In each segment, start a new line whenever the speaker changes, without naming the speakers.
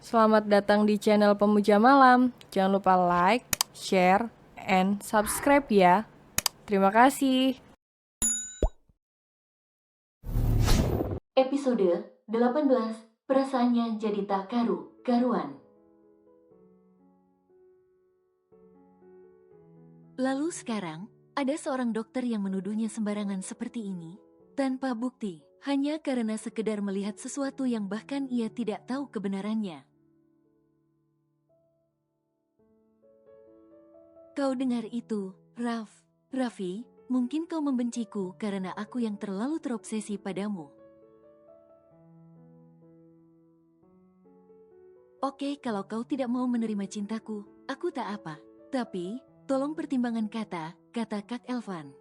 Selamat datang di channel Pemuja Malam. Jangan lupa like, share, and subscribe ya. Terima kasih.
Episode 18, Perasaannya Jadi Tak Karu-Karuan. Lalu sekarang, ada seorang dokter yang menuduhnya sembarangan seperti ini, tanpa bukti, hanya karena sekedar melihat sesuatu yang bahkan ia tidak tahu kebenarannya. Kau dengar itu, Raffi, mungkin kau membenciku karena aku yang terlalu terobsesi padamu. Oke, kalau kau tidak mau menerima cintaku, aku tak apa. Tapi, tolong pertimbangkan kata Kak Elvan.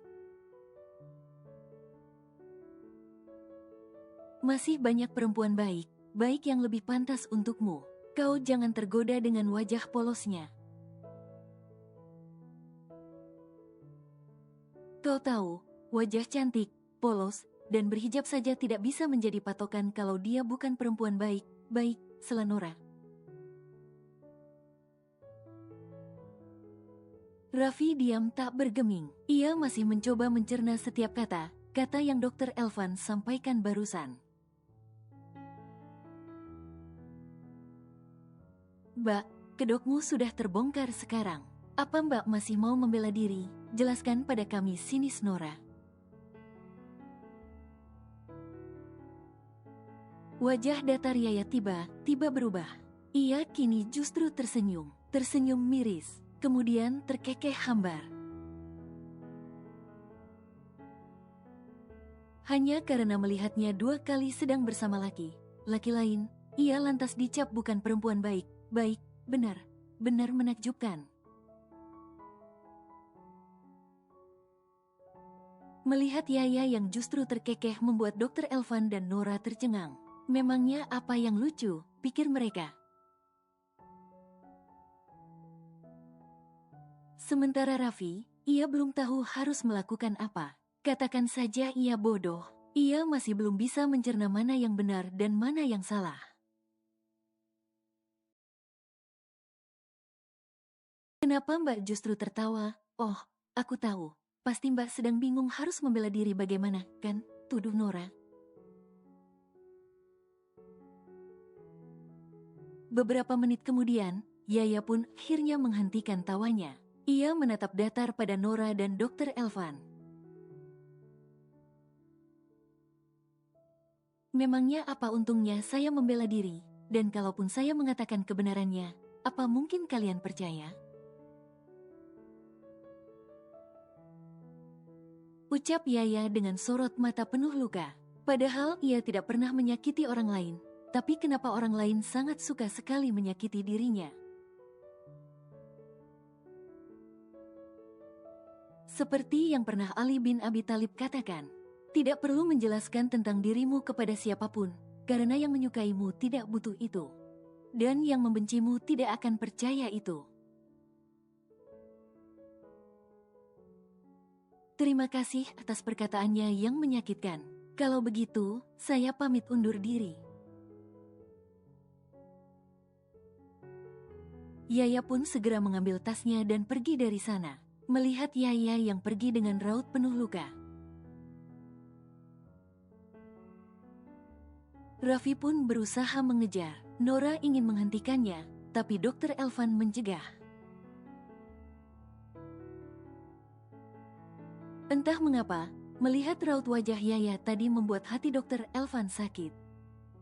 Masih banyak perempuan baik yang lebih pantas untukmu. Kau jangan tergoda dengan wajah polosnya. Kau tahu, wajah cantik, polos, dan berhijab saja tidak bisa menjadi patokan kalau dia bukan perempuan baik, sela Nora. Raffi diam tak bergeming. Ia masih mencoba mencerna setiap kata yang Dr. Elvan sampaikan barusan. Mbak, kedokmu sudah terbongkar sekarang. Apa Mbak masih mau membela diri? Jelaskan pada kami, sinis Nora. Wajah datar Yaya tiba berubah. Ia kini justru tersenyum miris, kemudian terkekeh hambar. Hanya karena melihatnya 2 kali sedang bersama laki lain, ia lantas dicap bukan perempuan baik, benar menakjubkan. Melihat Yaya yang justru terkekeh membuat Dr. Elvan dan Nora tercengang. Memangnya apa yang lucu, pikir mereka. Sementara Raffi, ia belum tahu harus melakukan apa. Katakan saja ia bodoh. Ia masih belum bisa mencerna mana yang benar dan mana yang salah. Kenapa Mbak justru tertawa? Oh, aku tahu. Pasti Mbak sedang bingung harus membela diri bagaimana, kan? Tuduh Nora. Beberapa menit kemudian, Yaya pun akhirnya menghentikan tawanya. Ia menatap datar pada Nora dan Dr. Elvan. Memangnya apa untungnya saya membela diri? Dan kalaupun saya mengatakan kebenarannya, apa mungkin kalian percaya? Ucap Yaya dengan sorot mata penuh luka. Padahal ia tidak pernah menyakiti orang lain. Tapi kenapa orang lain sangat suka sekali menyakiti dirinya? Seperti yang pernah Ali bin Abi Thalib katakan, tidak perlu menjelaskan tentang dirimu kepada siapapun, karena yang menyukaimu tidak butuh itu. Dan yang membencimu tidak akan percaya itu. Terima kasih atas perkataannya yang menyakitkan. Kalau begitu, saya pamit undur diri. Yaya pun segera mengambil tasnya dan pergi dari sana. Melihat Yaya yang pergi dengan raut penuh luka, Raffi pun berusaha mengejar. Nora ingin menghentikannya, tapi Dr. Elvan mencegah. Entah mengapa, melihat raut wajah Yaya tadi membuat hati Dr. Elvan sakit.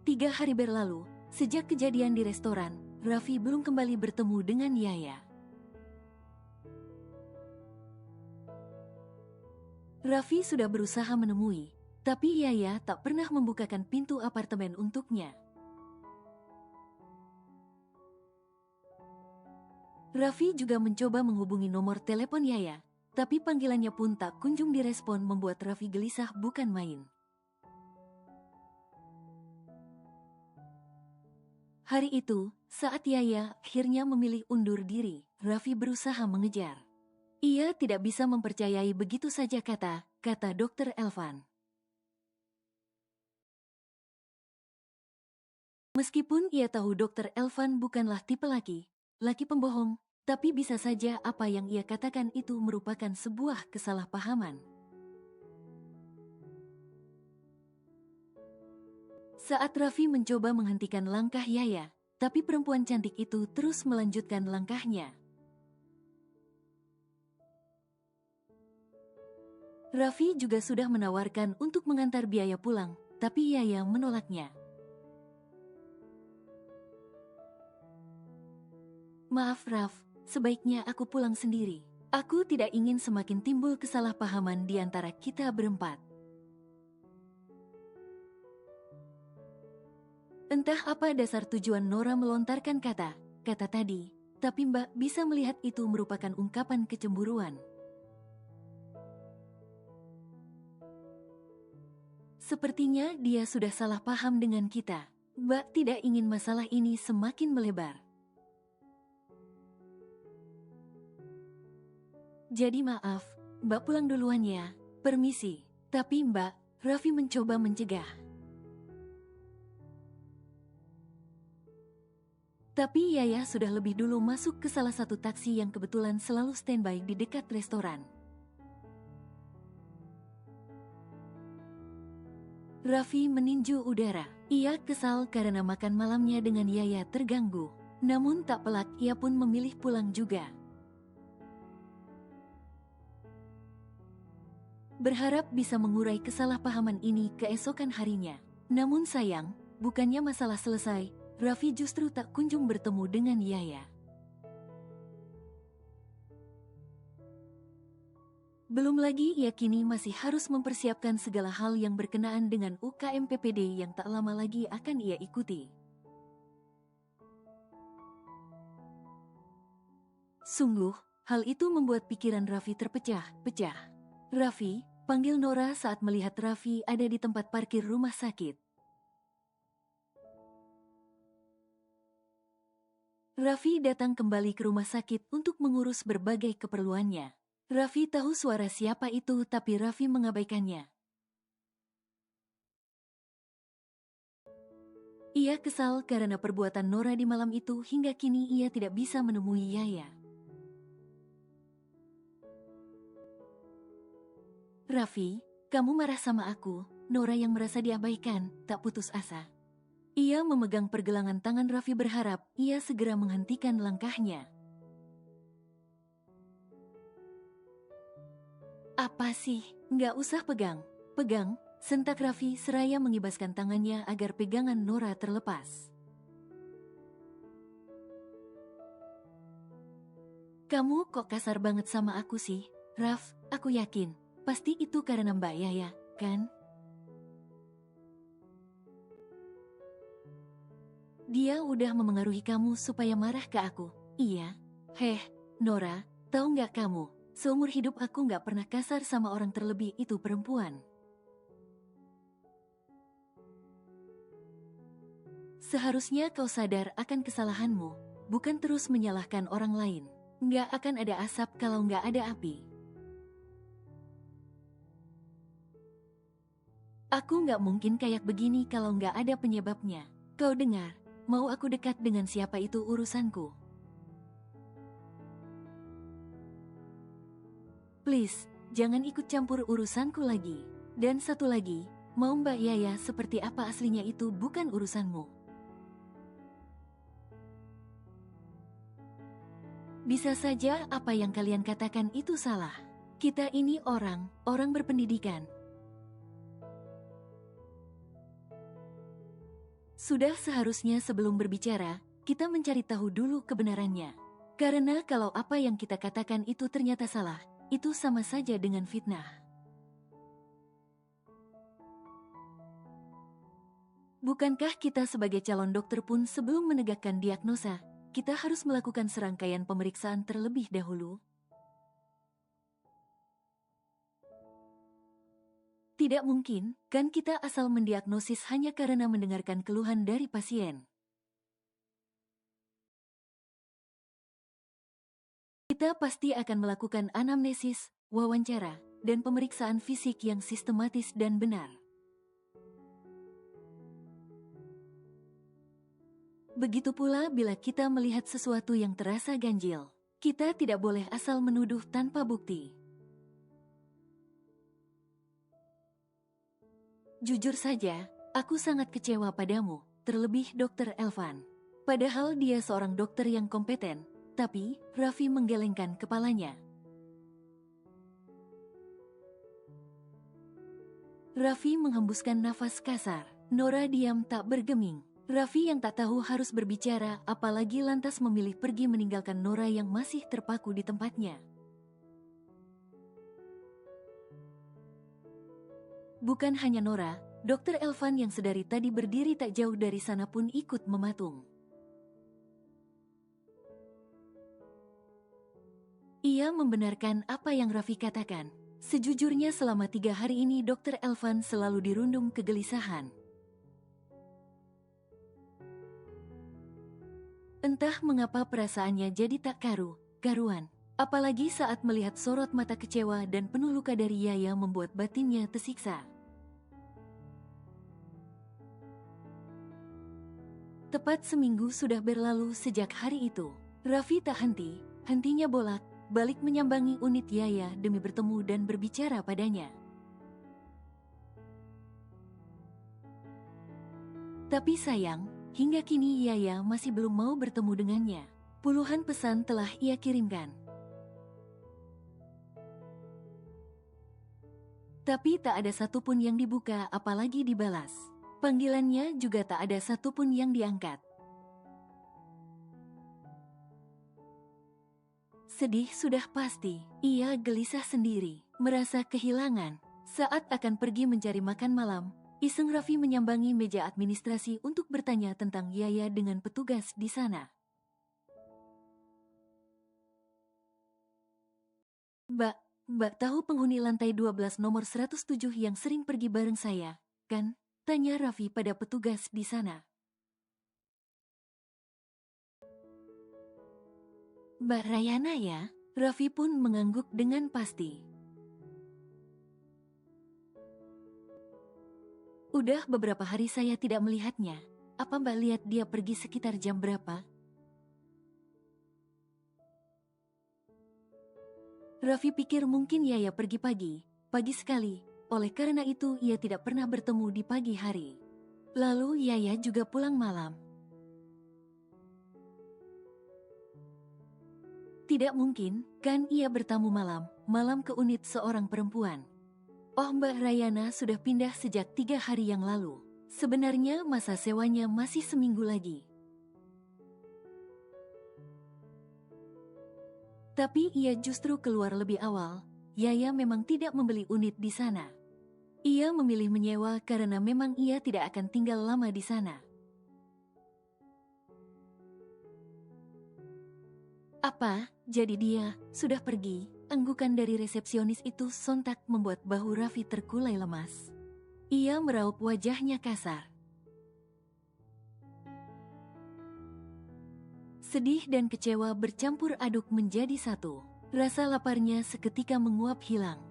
3 hari berlalu, sejak kejadian di restoran, Raffi belum kembali bertemu dengan Yaya. Raffi sudah berusaha menemui, tapi Yaya tak pernah membukakan pintu apartemen untuknya. Raffi juga mencoba menghubungi nomor telepon Yaya, tapi panggilannya pun tak kunjung direspon membuat Raffi gelisah bukan main. Hari itu, saat Yaya akhirnya memilih undur diri, Raffi berusaha mengejar. Ia tidak bisa mempercayai begitu saja kata Dr. Elvan. Meskipun ia tahu Dr. Elvan bukanlah tipe laki pembohong, tapi bisa saja apa yang ia katakan itu merupakan sebuah kesalahpahaman. Saat Raffi mencoba menghentikan langkah Yaya, tapi perempuan cantik itu terus melanjutkan langkahnya. Raffi juga sudah menawarkan untuk mengantar biaya pulang, tapi Yaya menolaknya. Maaf Raf, sebaiknya aku pulang sendiri. Aku tidak ingin semakin timbul kesalahpahaman di antara kita berempat. Entah apa dasar tujuan Nora melontarkan kata tadi, tapi Mbak bisa melihat itu merupakan ungkapan kecemburuan. Sepertinya dia sudah salah paham dengan kita. Mbak tidak ingin masalah ini semakin melebar. Jadi maaf, Mbak pulang duluan ya. Permisi. Tapi Mbak, Raffi mencoba mencegah. Tapi Yaya sudah lebih dulu masuk ke salah satu taksi yang kebetulan selalu standby di dekat restoran. Raffi meninju udara. Ia kesal karena makan malamnya dengan Yaya terganggu. Namun tak pelak ia pun memilih pulang juga. Berharap bisa mengurai kesalahpahaman ini keesokan harinya. Namun sayang, bukannya masalah selesai, Raffi justru tak kunjung bertemu dengan Yaya. Belum lagi ia kini masih harus mempersiapkan segala hal yang berkenaan dengan UKM PPD yang tak lama lagi akan ia ikuti. Sungguh, hal itu membuat pikiran Raffi terpecah-pecah. Raffi, panggil Nora saat melihat Raffi ada di tempat parkir rumah sakit. Raffi datang kembali ke rumah sakit untuk mengurus berbagai keperluannya. Raffi tahu suara siapa itu tapi Raffi mengabaikannya. Ia kesal karena perbuatan Nora di malam itu hingga kini ia tidak bisa menemui Yaya. Raffi, kamu marah sama aku, Nora yang merasa diabaikan, tak putus asa. Ia memegang pergelangan tangan Raffi berharap ia segera menghentikan langkahnya. Apa sih? Nggak usah pegang. Pegang, sentak Raffi seraya mengibaskan tangannya agar pegangan Nora terlepas. Kamu kok kasar banget sama aku sih, Raf, aku yakin. Pasti itu karena Mbak Yaya, kan? Dia udah memengaruhi kamu supaya marah ke aku. Iya. Heh, Nora, tahu nggak kamu? Seumur hidup aku nggak pernah kasar sama orang terlebih itu perempuan. Seharusnya kau sadar akan kesalahanmu, bukan terus menyalahkan orang lain. Nggak akan ada asap kalau nggak ada api. Aku nggak mungkin kayak begini kalau nggak ada penyebabnya. Kau dengar, mau aku dekat dengan siapa itu urusanku. Please, jangan ikut campur urusanku lagi. Dan satu lagi, mau Mbak Yaya seperti apa aslinya itu bukan urusanmu. Bisa saja apa yang kalian katakan itu salah. Kita ini orang berpendidikan. Sudah seharusnya sebelum berbicara, kita mencari tahu dulu kebenarannya. Karena kalau apa yang kita katakan itu ternyata salah, itu sama saja dengan fitnah. Bukankah kita sebagai calon dokter pun sebelum menegakkan diagnosa, kita harus melakukan serangkaian pemeriksaan terlebih dahulu? Tidak mungkin, kan kita asal mendiagnosis hanya karena mendengarkan keluhan dari pasien. Kita pasti akan melakukan anamnesis, wawancara, dan pemeriksaan fisik yang sistematis dan benar. Begitu pula bila kita melihat sesuatu yang terasa ganjil. Kita tidak boleh asal menuduh tanpa bukti. Jujur saja, aku sangat kecewa padamu, terlebih Dr. Elvan. Padahal dia seorang dokter yang kompeten, tapi Raffi menggelengkan kepalanya. Raffi menghembuskan nafas kasar. Nora diam tak bergeming. Raffi yang tak tahu harus berbicara, apalagi lantas memilih pergi meninggalkan Nora yang masih terpaku di tempatnya. Bukan hanya Nora, Dr. Elvan yang sedari tadi berdiri tak jauh dari sana pun ikut mematung. Ia membenarkan apa yang Raffi katakan. Sejujurnya selama 3 hari ini Dr. Elvan selalu dirundung kegelisahan. Entah mengapa perasaannya jadi tak karuan. Apalagi saat melihat sorot mata kecewa dan penuh luka dari Yaya membuat batinnya tersiksa. Tepat seminggu sudah berlalu sejak hari itu. Raffi tak hentinya bolak-balik menyambangi unit Yaya demi bertemu dan berbicara padanya. Tapi sayang, hingga kini Yaya masih belum mau bertemu dengannya. Puluhan pesan telah ia kirimkan. Tapi tak ada satupun yang dibuka apalagi dibalas. Panggilannya juga tak ada satupun yang diangkat. Sedih sudah pasti, ia gelisah sendiri, merasa kehilangan. Saat akan pergi mencari makan malam, iseng Raffi menyambangi meja administrasi untuk bertanya tentang Yaya dengan petugas di sana. Mbak tahu penghuni lantai 12 nomor 107 yang sering pergi bareng saya, kan? Tanya Raffi pada petugas di sana. Mbak Rayana ya? Raffi pun mengangguk dengan pasti. Udah beberapa hari saya tidak melihatnya. Apa Mbak lihat dia pergi sekitar jam berapa? Raffi pikir mungkin Yaya pergi pagi sekali. Oleh karena itu ia tidak pernah bertemu di pagi hari. Lalu Yaya juga pulang malam. Tidak mungkin, kan ia bertamu malam ke unit seorang perempuan. Oh, Mbak Rayana sudah pindah sejak 3 hari yang lalu. Sebenarnya masa sewanya masih seminggu lagi. Tapi ia justru keluar lebih awal. Yaya memang tidak membeli unit di sana. Ia memilih menyewa karena memang ia tidak akan tinggal lama di sana. Apa? Jadi dia sudah pergi? Anggukan dari resepsionis itu sontak membuat bahu Raffi terkulai lemas. Ia meraup wajahnya kasar. Sedih dan kecewa bercampur aduk menjadi satu. Rasa laparnya seketika menguap hilang.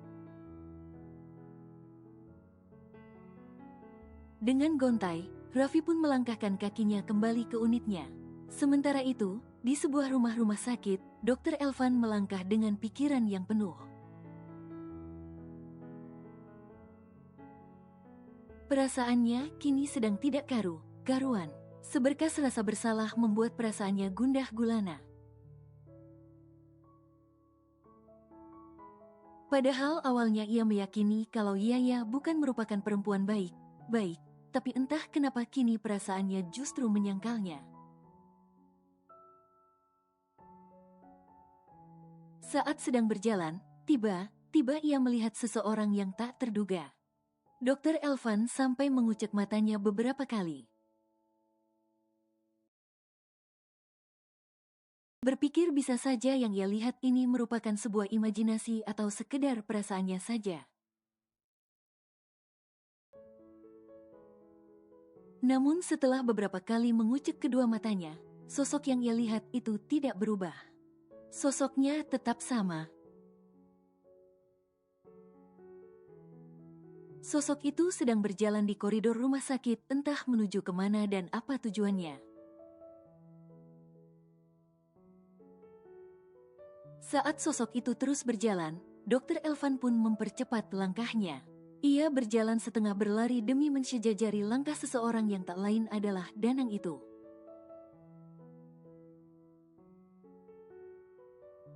Dengan gontai, Raffi pun melangkahkan kakinya kembali ke unitnya. Sementara itu, di sebuah rumah sakit, Dr. Elvan melangkah dengan pikiran yang penuh. Perasaannya kini sedang tidak karuan. Seberkas rasa bersalah membuat perasaannya gundah gulana. Padahal awalnya ia meyakini kalau Yaya bukan merupakan perempuan baik, tapi entah kenapa kini perasaannya justru menyangkalnya. Saat sedang berjalan, tiba ia melihat seseorang yang tak terduga. Dr. Elvan sampai mengucek matanya beberapa kali. Berpikir bisa saja yang ia lihat ini merupakan sebuah imajinasi atau sekedar perasaannya saja. Namun setelah beberapa kali mengucek kedua matanya, sosok yang ia lihat itu tidak berubah. Sosoknya tetap sama. Sosok itu sedang berjalan di koridor rumah sakit, entah menuju kemana dan apa tujuannya. Saat sosok itu terus berjalan, Dr. Elvan pun mempercepat langkahnya. Ia berjalan setengah berlari demi mensejajari langkah seseorang yang tak lain adalah Danang itu.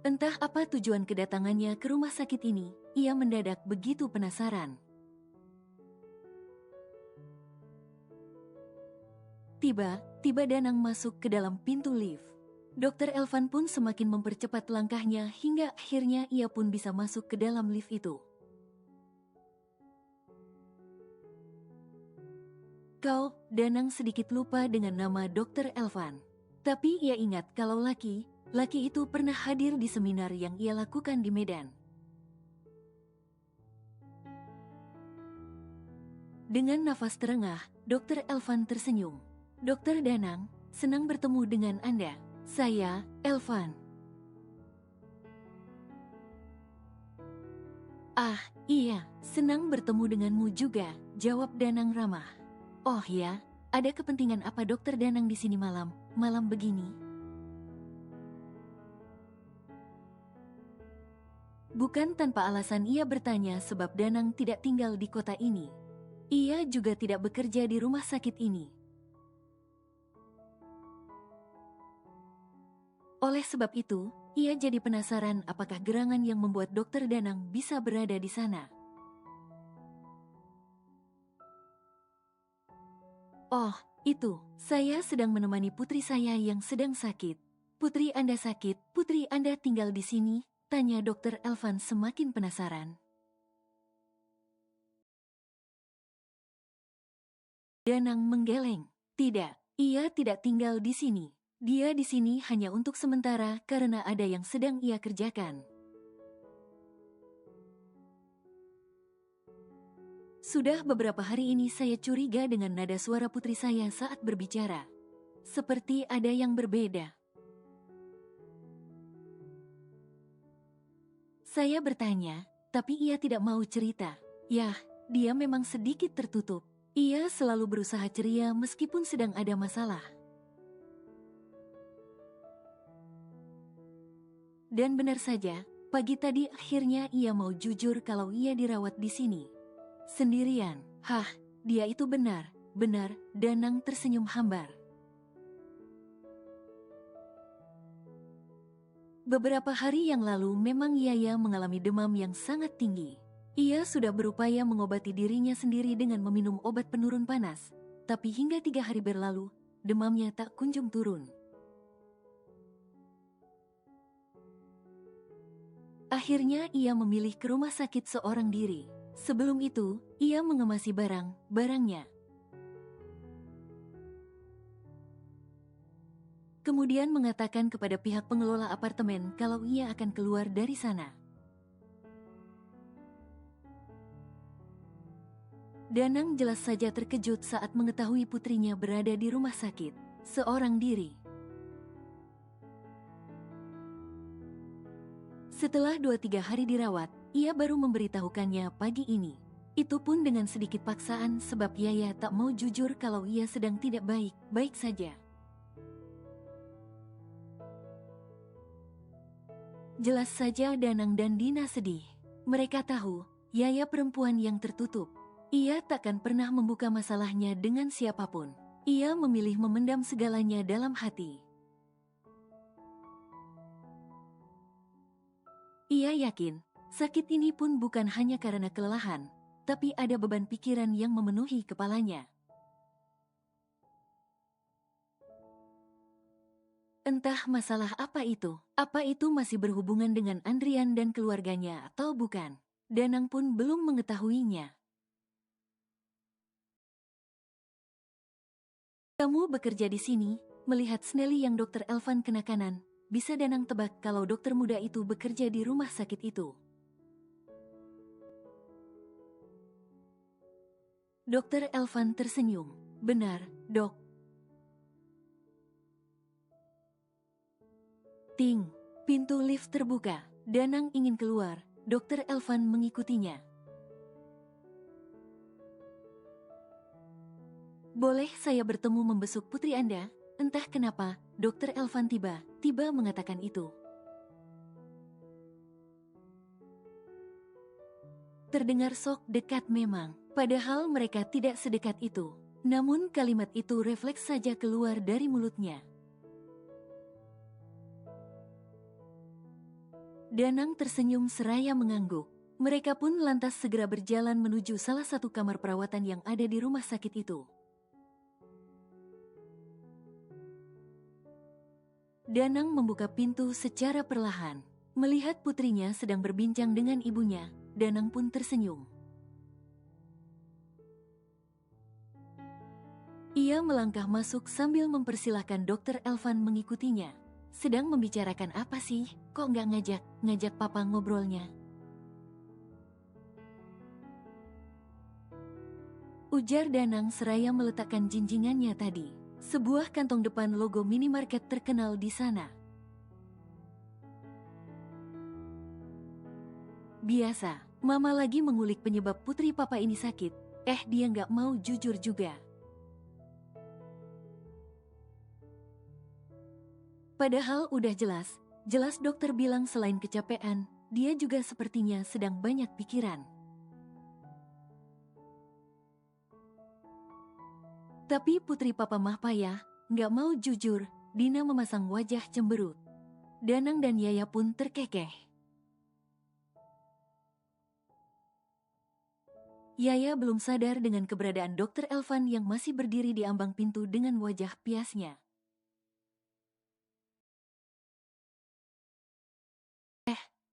Entah apa tujuan kedatangannya ke rumah sakit ini, ia mendadak begitu penasaran. Tiba-tiba Danang masuk ke dalam pintu lift. Dr. Elvan pun semakin mempercepat langkahnya hingga akhirnya ia pun bisa masuk ke dalam lift itu. Danang sedikit lupa dengan nama Dr. Elvan. Tapi ia ingat kalau laki itu pernah hadir di seminar yang ia lakukan di Medan. Dengan nafas terengah, Dr. Elvan tersenyum. Dr. Danang, senang bertemu dengan Anda. Saya, Elvan. Ah, iya, senang bertemu denganmu juga, jawab Danang ramah. Oh ya, ada kepentingan apa Dr. Danang di sini malam begini? Bukan tanpa alasan ia bertanya sebab Danang tidak tinggal di kota ini. Ia juga tidak bekerja di rumah sakit ini. Oleh sebab itu, ia jadi penasaran apakah gerangan yang membuat Dr. Danang bisa berada di sana. Oh, itu, saya sedang menemani putri saya yang sedang sakit. Putri Anda sakit, putri Anda tinggal di sini? Tanya Dr. Elvan semakin penasaran. Danang menggeleng. Tidak, ia tidak tinggal di sini. Dia di sini hanya untuk sementara karena ada yang sedang ia kerjakan. Sudah beberapa hari ini saya curiga dengan nada suara putri saya saat berbicara. Seperti ada yang berbeda. Saya bertanya, tapi ia tidak mau cerita. Yah, dia memang sedikit tertutup. Ia selalu berusaha ceria meskipun sedang ada masalah. Dan benar saja, pagi tadi akhirnya ia mau jujur kalau ia dirawat di sini. Sendirian. Hah, dia itu benar. Danang tersenyum hambar. Beberapa hari yang lalu memang Yaya mengalami demam yang sangat tinggi. Ia sudah berupaya mengobati dirinya sendiri dengan meminum obat penurun panas. Tapi hingga 3 hari berlalu, demamnya tak kunjung turun. Akhirnya ia memilih ke rumah sakit seorang diri. Sebelum itu, ia mengemasi barangnya. Kemudian mengatakan kepada pihak pengelola apartemen kalau ia akan keluar dari sana. Danang jelas saja terkejut saat mengetahui putrinya berada di rumah sakit, seorang diri. Setelah 2-3 hari dirawat, ia baru memberitahukannya pagi ini. Itu pun dengan sedikit paksaan sebab Yaya tak mau jujur kalau ia sedang tidak baik saja. Jelas saja Danang dan Dina sedih. Mereka tahu, Yaya perempuan yang tertutup. Ia takkan pernah membuka masalahnya dengan siapapun. Ia memilih memendam segalanya dalam hati. Ia yakin, sakit ini pun bukan hanya karena kelelahan, tapi ada beban pikiran yang memenuhi kepalanya. Entah masalah apa itu masih berhubungan dengan Andrian dan keluarganya atau bukan. Danang pun belum mengetahuinya. Kamu bekerja di sini, melihat Snelly yang Dr. Elvan kenakan, bisa Danang tebak kalau dokter muda itu bekerja di rumah sakit itu. Dr. Elvan tersenyum. Benar, dok. Ting, pintu lift terbuka. Danang ingin keluar, Dr. Elvan mengikutinya. Boleh saya bertemu membesuk putri Anda? Entah kenapa, Dr. Elvan tiba-tiba mengatakan itu. Terdengar sok dekat memang, padahal mereka tidak sedekat itu. Namun kalimat itu refleks saja keluar dari mulutnya. Danang tersenyum seraya mengangguk. Mereka pun lantas segera berjalan menuju salah satu kamar perawatan yang ada di rumah sakit itu. Danang membuka pintu secara perlahan. Melihat putrinya sedang berbincang dengan ibunya, Danang pun tersenyum. Ia melangkah masuk sambil mempersilahkan Dokter Elvan mengikutinya. Sedang membicarakan apa sih? Kok nggak ngajak papa ngobrolnya? Ujar Danang seraya meletakkan jinjingannya tadi. Sebuah kantong depan logo minimarket terkenal di sana. Biasa, Mama lagi mengulik penyebab putri papa ini sakit. Dia nggak mau jujur juga. Padahal udah jelas dokter bilang selain kecapean, dia juga sepertinya sedang banyak pikiran. Tapi putri papa mah payah, nggak mau jujur. Dina memasang wajah cemberut. Danang dan Yaya pun terkekeh. Yaya belum sadar dengan keberadaan Dokter Elvan yang masih berdiri di ambang pintu dengan wajah piasnya.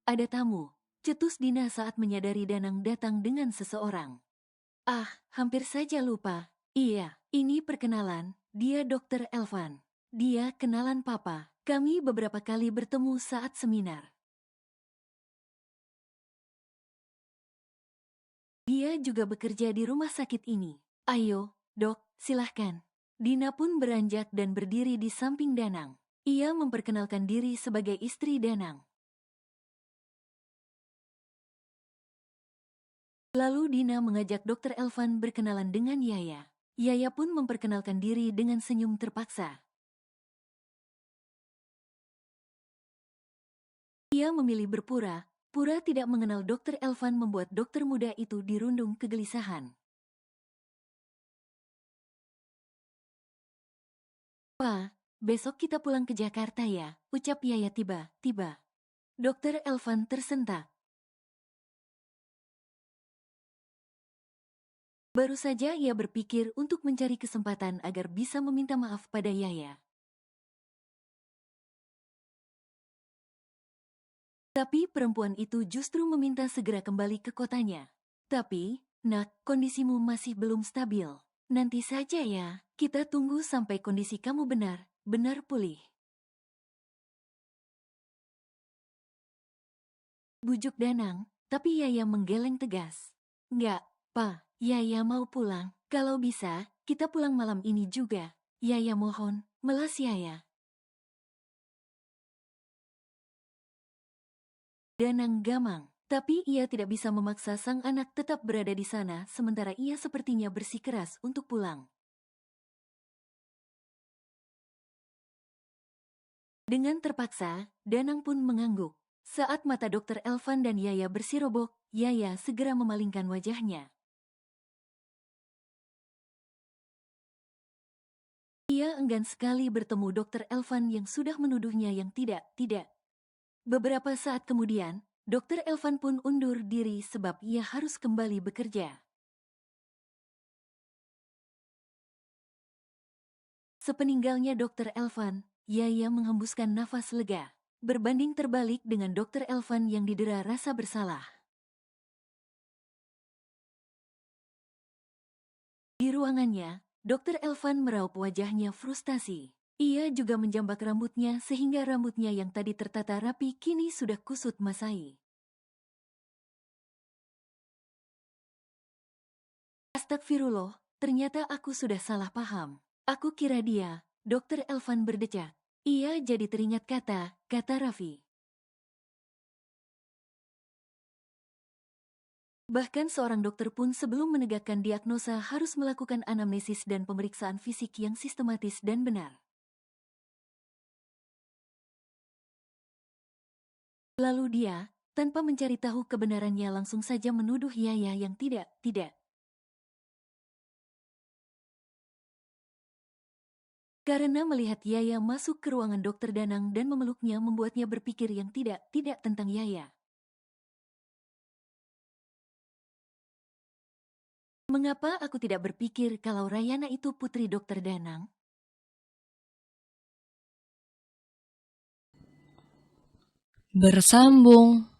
Ada tamu, cetus Dina saat menyadari Danang datang dengan seseorang. Hampir saja lupa. Iya, ini perkenalan, dia Dokter Elvan. Dia kenalan papa. Kami beberapa kali bertemu saat seminar. Dia juga bekerja di rumah sakit ini. Ayo, dok, silahkan. Dina pun beranjak dan berdiri di samping Danang. Ia memperkenalkan diri sebagai istri Danang. Lalu Dina mengajak Dokter Elvan berkenalan dengan Yaya. Yaya pun memperkenalkan diri dengan senyum terpaksa. Ia memilih berpura tidak mengenal Dokter Elvan membuat dokter muda itu dirundung kegelisahan. "Pa, besok kita pulang ke Jakarta ya," ucap Yaya tiba-tiba. Dokter Elvan tersentak. Baru saja ia berpikir untuk mencari kesempatan agar bisa meminta maaf pada Yaya. Tapi perempuan itu justru meminta segera kembali ke kotanya. "Tapi, nak, kondisimu masih belum stabil. Nanti saja ya, kita tunggu sampai kondisi kamu benar pulih." Bujuk Danang, tapi Yaya menggeleng tegas. "Nggak, Pa, Yaya mau pulang. Kalau bisa, kita pulang malam ini juga. Yaya mohon, melas Yaya." Danang gamang, tapi ia tidak bisa memaksa sang anak tetap berada di sana sementara ia sepertinya bersikeras untuk pulang. Dengan terpaksa, Danang pun mengangguk. Saat mata Dokter Elvan dan Yaya bersirobok, Yaya segera memalingkan wajahnya. Ia enggan sekali bertemu Dokter Elvan yang sudah menuduhnya yang tidak. Beberapa saat kemudian, Dokter Elvan pun undur diri sebab ia harus kembali bekerja. Sepeninggalnya Dokter Elvan, Yaya menghembuskan nafas lega. Berbanding terbalik dengan Dokter Elvan yang didera rasa bersalah. Di ruangannya, Dokter Elvan meraup wajahnya frustasi. Ia juga menjambak rambutnya sehingga rambutnya yang tadi tertata rapi kini sudah kusut masai. "Astagfirullah, ternyata aku sudah salah paham. Aku kira dia," Dokter Elvan berdecak. Ia jadi teringat kata Raffi. Bahkan seorang dokter pun sebelum menegakkan diagnosa harus melakukan anamnesis dan pemeriksaan fisik yang sistematis dan benar. Lalu dia, Tanpa mencari tahu kebenarannya langsung saja menuduh Yaya yang tidak. Karena melihat Yaya masuk ke ruangan Dokter Danang dan memeluknya membuatnya berpikir yang tidak tentang Yaya. Mengapa aku tidak berpikir kalau Rayana itu putri Dokter Danang?
Bersambung.